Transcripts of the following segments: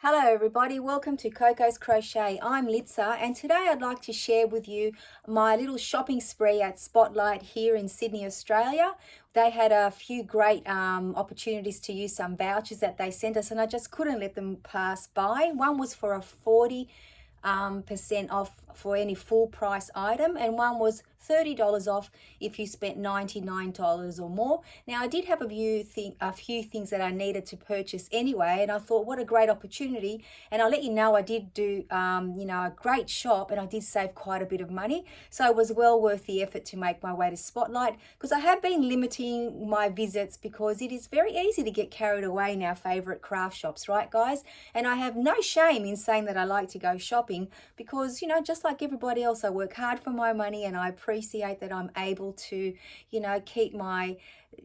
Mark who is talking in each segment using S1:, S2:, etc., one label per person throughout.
S1: Hello everybody, welcome to Coco's Crochet. I'm Litsa and today I'd like to share with you my little shopping spree at Spotlight here in Sydney, Australia. They had a few great opportunities to use some vouchers that they sent us and I just couldn't let them pass by. One was for a 40% off for any full price item, and one was $30 off if you spent $99 or more. Now I did have a few things that I needed to purchase anyway, and I thought what a great opportunity. And I'll let you know I did do a great shop, and I did save quite a bit of money, so it was well worth the effort to make my way to Spotlight, because I have been limiting my visits because it is very easy to get carried away in our favorite craft shops, right guys? And I have no shame in saying that I like to go shopping because, just like everybody else, I work hard for my money, and I appreciate that I'm able to, keep my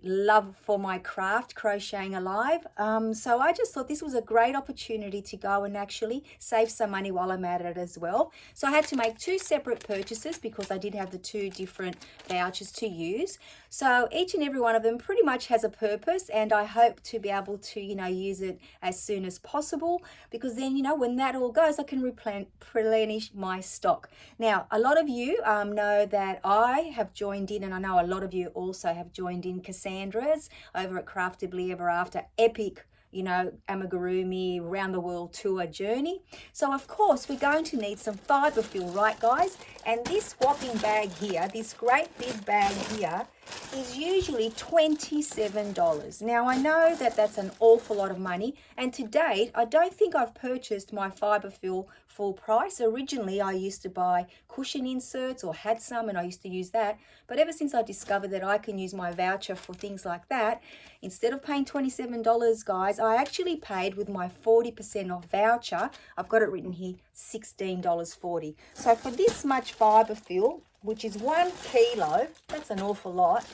S1: love for my craft, crocheting, alive. So I just thought this was a great opportunity to go and actually save some money while I'm at it as well. So I had to make two separate purchases because I did have the two different vouchers to use. So each and every one of them pretty much has a purpose, and I hope to be able to, use it as soon as possible, because then, when that all goes, I can replenish my stock. Now, a lot of you know that I have joined in, and I know a lot of you also have joined in Cassandra's over at Craftably Ever After epic amigurumi round the world tour journey. So of course we're going to need some fiber fill, right guys? And this whopping bag here, this great big bag here, is usually $27. Now I know that that's an awful lot of money, and to date I don't think I've purchased my fiber fill full price. Originally I used to buy cushion inserts or had some, and I used to use that, but ever since I discovered that I can use my voucher for things like that, instead of paying $27, guys, I actually paid with my 40% off voucher. I've got it written here, $16.40. So for this much fiber fill, which is 1 kilo, that's an awful lot,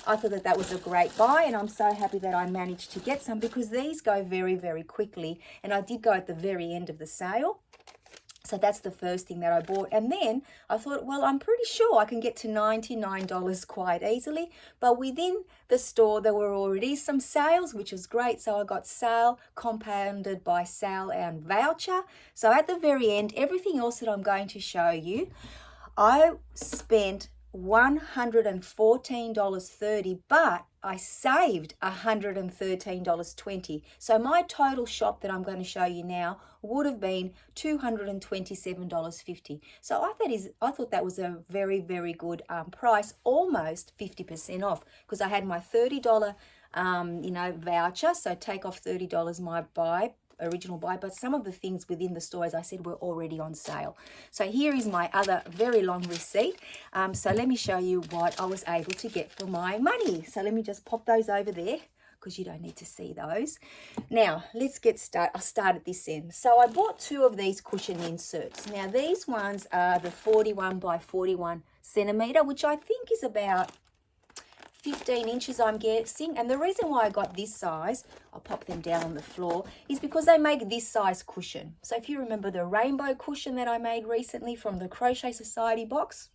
S1: I thought that was a great buy, and I'm so happy that I managed to get some because these go very, very quickly, and I did go at the very end of the sale. So that's the first thing that I bought. And then I thought, well, I'm pretty sure I can get to $99 quite easily. But within the store, there were already some sales, which was great. So I got sale compounded by sale and voucher. So at the very end, everything else that I'm going to show you, I spent $114.30, but I saved $113.20. So my total shop that I'm going to show you now would have been $227.50. So I thought that was a very, very good price, almost 50% off, because I had my $30 voucher. So take off $30 my original buy, but some of the things within the store, as I said, were already on sale. So here is my other very long receipt. So let me show you what I was able to get for my money. So let me just pop those over there because you don't need to see those. Now let's get started. I'll start at this end. So I bought two of these cushion inserts. Now these ones are the 41 by 41 centimeter, which I think is about 15 inches, I'm guessing. And the reason why I got this size, I'll pop them down on the floor, is because they make this size cushion. So if you remember the rainbow cushion that I made recently from the Crochet Society box,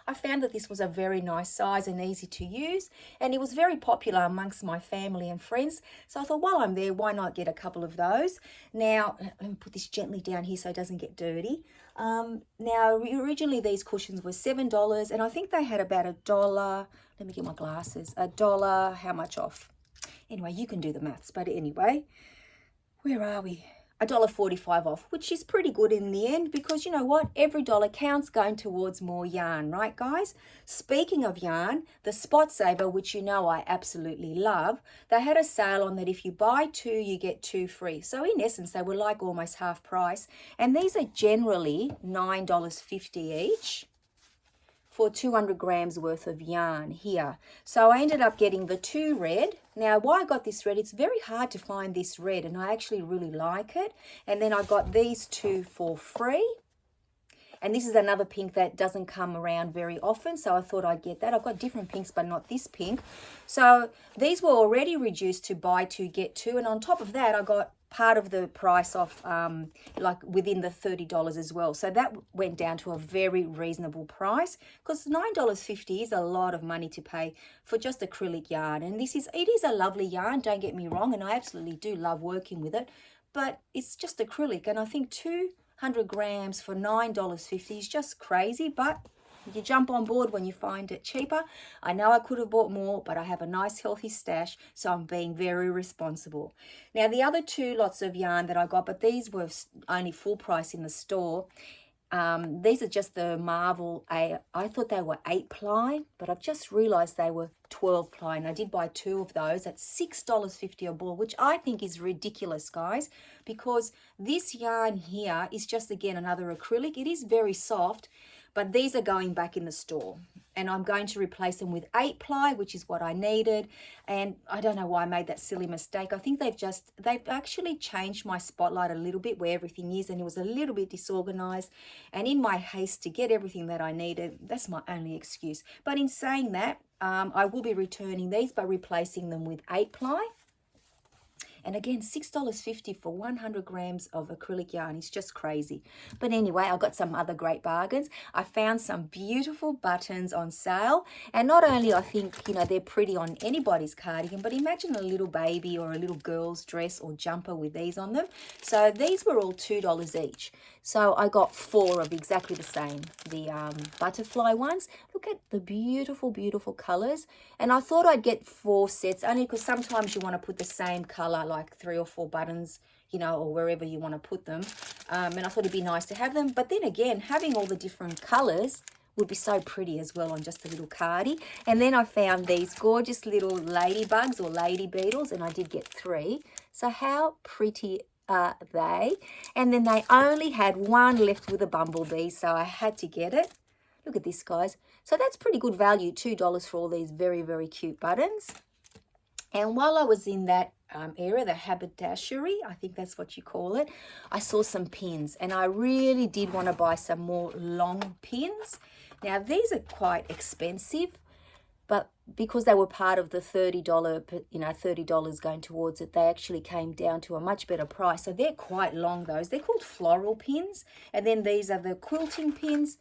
S1: I found that this was a very nice size and easy to use, and it was very popular amongst my family and friends. So I thought, while I'm there, why not get a couple of those? Now, let me put this gently down here so it doesn't get dirty. Now, originally these cushions were $7, and I think they had about $1. Let me get my glasses. $1, how much off? Anyway, you can do the maths, but anyway, where are we? $1.45 off, which is pretty good in the end, because you know what? Every dollar counts going towards more yarn, right guys? Speaking of yarn, the Spot Saver, which you know I absolutely love, they had a sale on that if you buy two, you get two free. So in essence, they were like almost half price. And these are generally $9.50 each for 200 grams worth of yarn here. So I ended up getting the two red. Now, why I got this red, it's very hard to find this red, and I actually really like it. And then I got these two for free. And this is another pink that doesn't come around very often, so I thought I'd get that. I've got different pinks, but not this pink. So these were already reduced to buy two, get two. And on top of that, I got part of the price off, like within the $30 as well. So that went down to a very reasonable price, because $9.50 is a lot of money to pay for just acrylic yarn. And it is a lovely yarn, don't get me wrong, and I absolutely do love working with it, but it's just acrylic, and I think 200 grams for $9.50 is just crazy. But you jump on board when you find it cheaper. I know I could have bought more, but I have a nice healthy stash, so I'm being very responsible. Now, the other two lots of yarn that I got, but these were only full price in the store. These are just the Marvel. I thought they were 8-ply, but I've just realized they were 12-ply, and I did buy 2 of those at $6.50 a ball, which I think is ridiculous, guys, because this yarn here is just, again, another acrylic. It is very soft, but these are going back in the store, and I'm going to replace them with 8-ply, which is what I needed. And I don't know why I made that silly mistake. I think they've actually changed my spotlight a little bit where everything is, and it was a little bit disorganized. And in my haste to get everything that I needed, that's my only excuse. But in saying that, I will be returning these by replacing them with 8-ply. And again, $6.50 for 100 grams of acrylic yarn is just crazy. But anyway, I got some other great bargains. I found some beautiful buttons on sale. And not only I think, they're pretty on anybody's cardigan, but imagine a little baby or a little girl's dress or jumper with these on them. So these were all $2 each. So I got 4 of exactly the same, the butterfly ones. Look at the beautiful, beautiful colors. And I thought I'd get 4 sets, only because sometimes you want to put the same color, like 3 or 4 buttons, or wherever you want to put them. And I thought it'd be nice to have them. But then again, having all the different colors would be so pretty as well on just a little cardie. And then I found these gorgeous little ladybugs or lady beetles, and I did get 3. So how pretty are they? And then they only had 1 left with a bumblebee, so I had to get it. Look at this, guys. So that's pretty good value, $2 for all these very, very cute buttons. And while I was in that area, the haberdashery, I think that's what you call it, I saw some pins, and I really did want to buy some more long pins. Now, these are quite expensive, but because they were part of the $30, $30 going towards it, they actually came down to a much better price. So they're quite long, those. They're called floral pins. And then these are the quilting pins.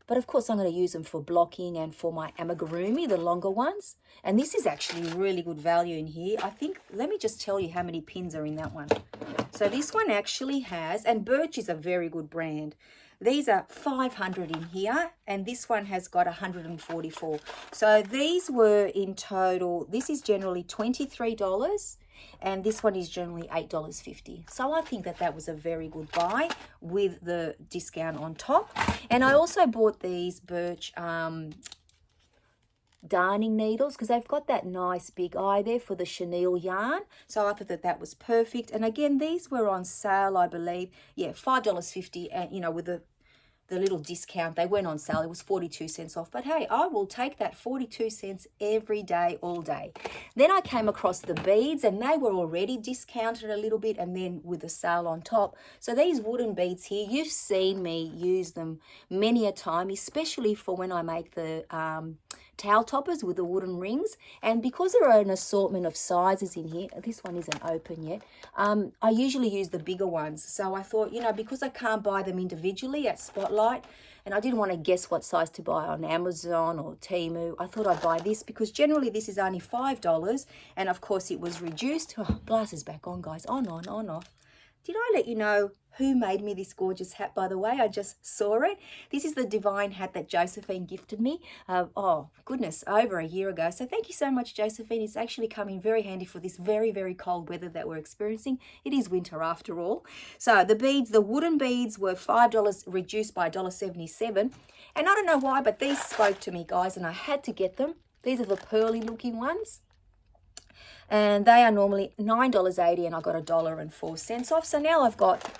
S1: But of course, I'm going to use them for blocking and for my amigurumi, the longer ones. And this is actually really good value in here. I think, let me just tell you how many pins are in that one. So this one actually has, and Birch is a very good brand. These are 500 in here, and this one has got 144. So these were in total, this is generally $23, and this one is generally $8.50. So I think that was a very good buy with the discount on top. And I also bought these Birch darning needles, because they've got that nice big eye there for the chenille yarn. So I thought that was perfect. And again, these were on sale, I believe. Yeah, $5.50, and with the little discount, they went on sale. It was 42 cents off. But hey, I will take that 42 cents every day, all day. Then I came across the beads, and they were already discounted a little bit, and then with the sale on top. So these wooden beads here, you've seen me use them many a time, especially for when I make the towel toppers with the wooden rings. And because there are an assortment of sizes in here, this one isn't open yet, I usually use the bigger ones. So I thought, because I can't buy them individually at Spotlight, and I didn't want to guess what size to buy on Amazon or Temu, I thought I'd buy this, because generally this is only $5, and of course it was reduced. Oh, glasses back on, guys, on, off. Did I let you know who made me this gorgeous hat, by the way? I just saw it. This is the divine hat that Josephine gifted me, oh goodness, over a year ago. So thank you so much, Josephine. It's actually come in very handy for this very, very cold weather that we're experiencing. It is winter after all. So the beads, the wooden beads, were $5 reduced by $1.77. And I don't know why, but these spoke to me, guys, and I had to get them. These are the pearly looking ones. And they are normally $9.80, and I got $1.04 off. So now I've got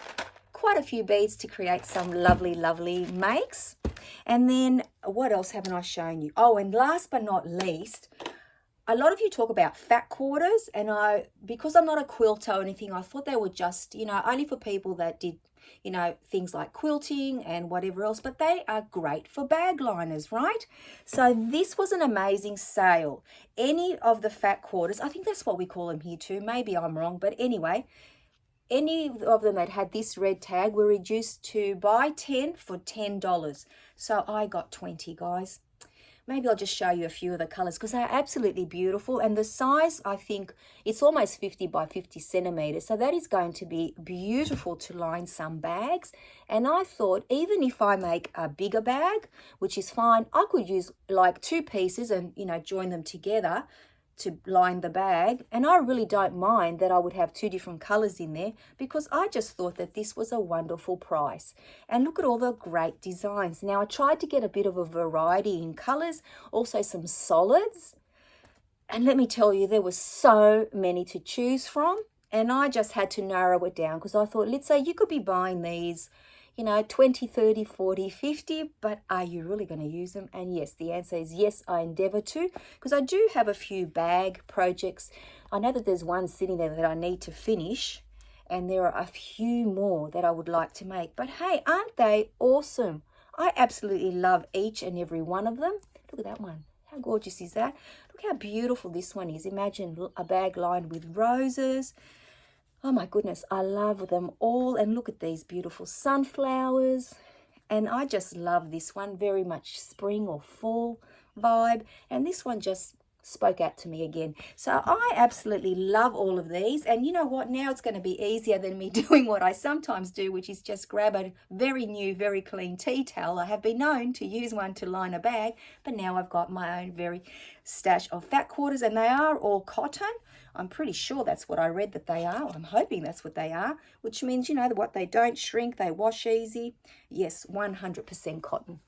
S1: quite a few beads to create some lovely, lovely makes. And then what else haven't I shown you? Oh, and last but not least, a lot of you talk about fat quarters, and because I'm not a quilter or anything, I thought they were just, only for people that did, things like quilting and whatever else, but they are great for bag liners, right? So this was an amazing sale. Any of the fat quarters, I think that's what we call them here too, maybe I'm wrong, but anyway, any of them that had this red tag were reduced to buy 10 for $10. So I got 20, guys. Maybe I'll just show you a few of the colors because they're absolutely beautiful. And the size, I think it's almost 50 by 50 centimeters. So that is going to be beautiful to line some bags. And I thought, even if I make a bigger bag, which is fine, I could use like 2 pieces and, you know, join them together to line the bag. And I really don't mind that I would have 2 different colors in there because I just thought that this was a wonderful price. And look at all the great designs. Now I tried to get a bit of a variety in colors, also some solids. And let me tell you, there were so many to choose from. And I just had to narrow it down because I thought, let's say you could be buying these, you know, 20, 30, 40, 50, but are you really going to use them? And yes, the answer is yes, I endeavor to, because I do have a few bag projects. I know that there's one sitting there that I need to finish, and there are a few more that I would like to make. But hey, aren't they awesome? I absolutely love each and every one of them. Look at that one. How gorgeous is that? Look how beautiful this one is. Imagine a bag lined with roses. Oh my goodness, I love them all. And look at these beautiful sunflowers. And I just love this one, very much spring or fall vibe. And this one just spoke out to me again. So I absolutely love all of these. And you know what? Now it's going to be easier than me doing what I sometimes do, which is just grab a very new, very clean tea towel. I have been known to use one to line a bag, but now I've got my own very stash of fat quarters, and they are all cotton. I'm pretty sure that's what I read that they are. I'm hoping that's what they are, which means, you know, what, they don't shrink, they wash easy. Yes, 100% cotton.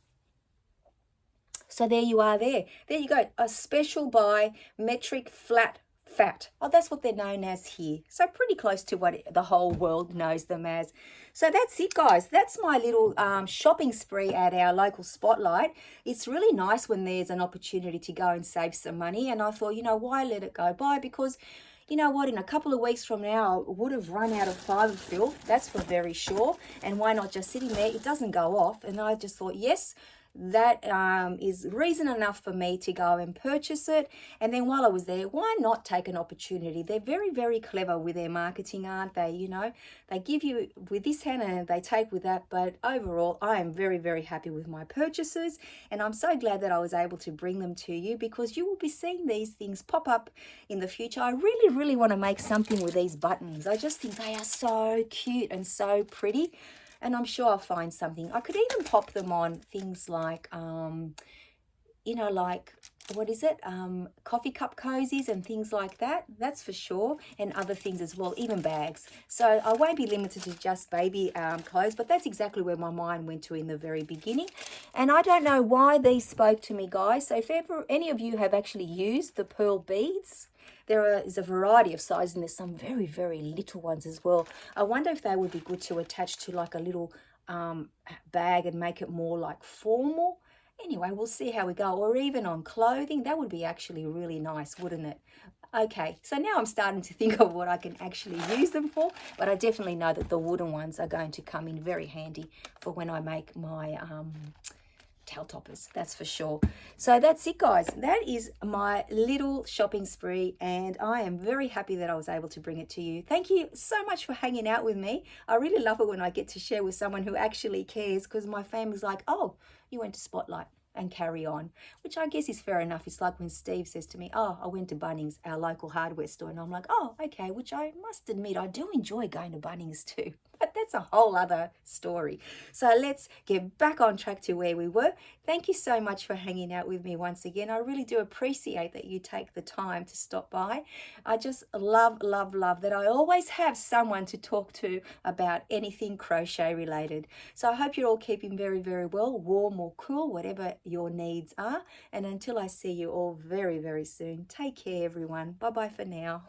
S1: So there you are there. There you go. A special buy metric flat fat. Oh, that's what they're known as here. So pretty close to what the whole world knows them as. So that's it, guys. That's my little shopping spree at our local Spotlight. It's really nice when there's an opportunity to go and save some money. And I thought, you know, why let it go by? Because you know what, in a couple of weeks from now, I would have run out of fibre fill. That's for very sure. And why not just sitting there? It doesn't go off. And I just thought, yes, that is reason enough for me to go and purchase it. And then while I was there, why not take an opportunity? They're very, very clever with their marketing, aren't they? You know, they give you with this hand and they take with that. But overall, I am very, very happy with my purchases. And I'm so glad that I was able to bring them to you because you will be seeing these things pop up in the future. I really, really want to make something with these buttons. I just think they are so cute and so pretty. And I'm sure I'll find something. I could even pop them on things like, you know, like, what is it? Coffee cup cozies and things like that. That's for sure. And other things as well, even bags. So I won't be limited to just baby clothes, but that's exactly where my mind went to in the very beginning. And I don't know why these spoke to me, guys. So if ever any of you have actually used the pearl beads, there is a variety of sizes, and there's some very, very little ones as well. I wonder if they would be good to attach to like a little bag and make it more like formal. Anyway, we'll see how we go. Or even on clothing, that would be actually really nice, wouldn't it? Okay, so now I'm starting to think of what I can actually use them for, but I definitely know that the wooden ones are going to come in very handy for when I make my towel toppers, that's for sure. So that's it, guys. That is my little shopping spree, and I am very happy that I was able to bring it to you. Thank you so much for hanging out with me. I really love it when I get to share with someone who actually cares, because my family's like, oh, you went to Spotlight, and carry on, which I guess is fair enough. It's like when Steve says to me, oh, I went to Bunnings, our local hardware store, and I'm like, oh, okay, which I must admit, I do enjoy going to Bunnings too, but that's a whole other story. So let's get back on track to where we were. Thank you so much for hanging out with me once again. I really do appreciate that you take the time to stop by. I just love, love, love that I always have someone to talk to about anything crochet related. So I hope you're all keeping very, very well, warm or cool, whatever your needs are. And until I see you all very, very soon, take care, everyone. Bye-bye for now.